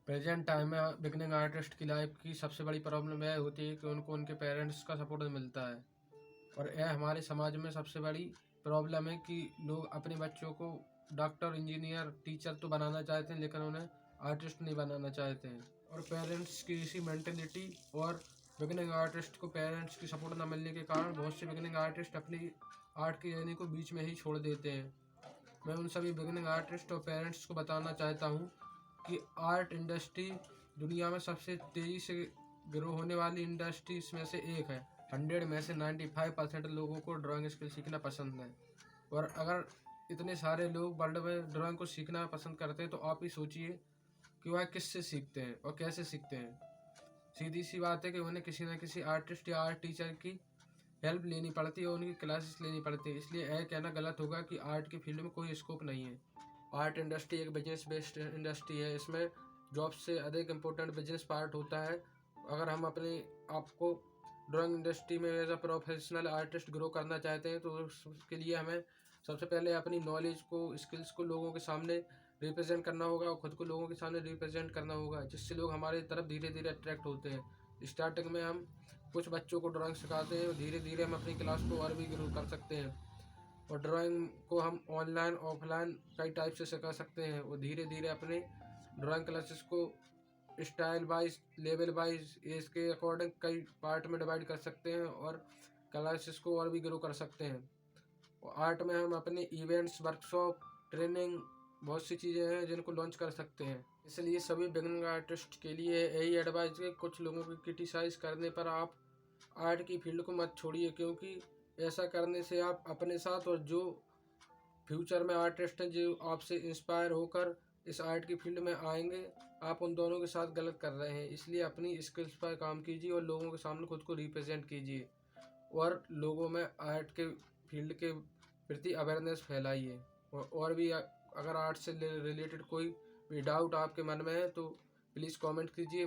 Present time में beginning artist की life की सबसे बड़ी प्रॉब्लम यह होती है कि उनको उनके पेरेंट्स का सपोर्ट मिलता है। और यह हमारे समाज में सबसे बड़ी प्रॉब्लम है कि लोग अपने बच्चों को डॉक्टर, इंजीनियर, टीचर तो बनाना चाहते हैं, लेकिन उन्हें आर्टिस्ट नहीं बनाना चाहते हैं। और पेरेंट्स की इसी मेंटेलिटी और बिगनिंग आर्टिस्ट को पेरेंट्स की सपोर्ट न मिलने के कारण बहुत से बिगनिंग आर्टिस्ट अपनी आर्ट की जर्नी को बीच में ही छोड़ देते हैं। मैं उन सभी बिगनिंग आर्टिस्ट और पेरेंट्स को बताना चाहता हूँ कि आर्ट इंडस्ट्री दुनिया में सबसे तेज़ी से ग्रो होने वाली इंडस्ट्रीज में से एक है। 100 में से 95% लोगों को ड्राइंग स्किल सीखना पसंद है। और अगर इतने सारे लोग वर्ल्ड में ड्राइंग को सीखना पसंद करते हैं तो आप ही सोचिए कि वह किससे सीखते हैं और कैसे सीखते हैं। सीधी सी बात है कि उन्हें किसी न किसी आर्टिस्ट या आर्ट टीचर की हेल्प लेनी पड़ती है और उनकी क्लासेस लेनी पड़ती है। इसलिए यह कहना गलत होगा कि आर्ट की फील्ड में कोई स्कोप नहीं है। आर्ट इंडस्ट्री एक बिजनेस बेस्ड इंडस्ट्री है। इसमें जॉब से अधिक इम्पोर्टेंट बिजनेस पार्ट होता है। अगर हम अपने आप को ड्राइंग इंडस्ट्री में as a professional artist grow करना चाहते हैं तो उसके लिए हमें सबसे पहले अपनी नॉलेज को, स्किल्स को लोगों के सामने रिप्रेजेंट करना होगा और ख़ुद को लोगों के सामने रिप्रेजेंट करना होगा, जिससे लोग हमारी तरफ धीरे धीरे अट्रैक्ट होते हैं। स्टार्टिंग में हम कुछ बच्चों को ड्राइंग सिखाते हैं और धीरे धीरे हम अपनी क्लास को और भी ग्रो कर सकते हैं। और ड्राइंग को हम ऑनलाइन ऑफलाइन कई टाइप से सिखा सकते हैं और धीरे धीरे अपने ड्राइंग क्लासेस को style wise, level wise, age के अकॉर्डिंग कई पार्ट में डिवाइड कर सकते हैं और क्लासेस को और भी ग्रो कर सकते हैं। और आर्ट में हम अपने इवेंट्स, वर्कशॉप, ट्रेनिंग, बहुत सी चीज़ें हैं जिनको लॉन्च कर सकते हैं। इसलिए सभी बिगिनर आर्टिस्ट के लिए यही एडवाइस है, कुछ लोगों की क्रिटिसाइज करने पर आप आर्ट की फील्ड को मत छोड़िए, क्योंकि ऐसा करने से आप अपने साथ और जो फ्यूचर में आर्टिस्ट हैं जो आपसे इंस्पायर होकर इस आर्ट की फील्ड में आएंगे, आप उन दोनों के साथ गलत कर रहे हैं। इसलिए अपनी स्किल्स पर काम कीजिए और लोगों के सामने खुद को रिप्रेजेंट कीजिए और लोगों में आर्ट के फील्ड के प्रति अवेयरनेस फैलाइए। और भी अगर आर्ट से रिलेटेड कोई भी डाउट आपके मन में है तो प्लीज़ कमेंट कीजिए।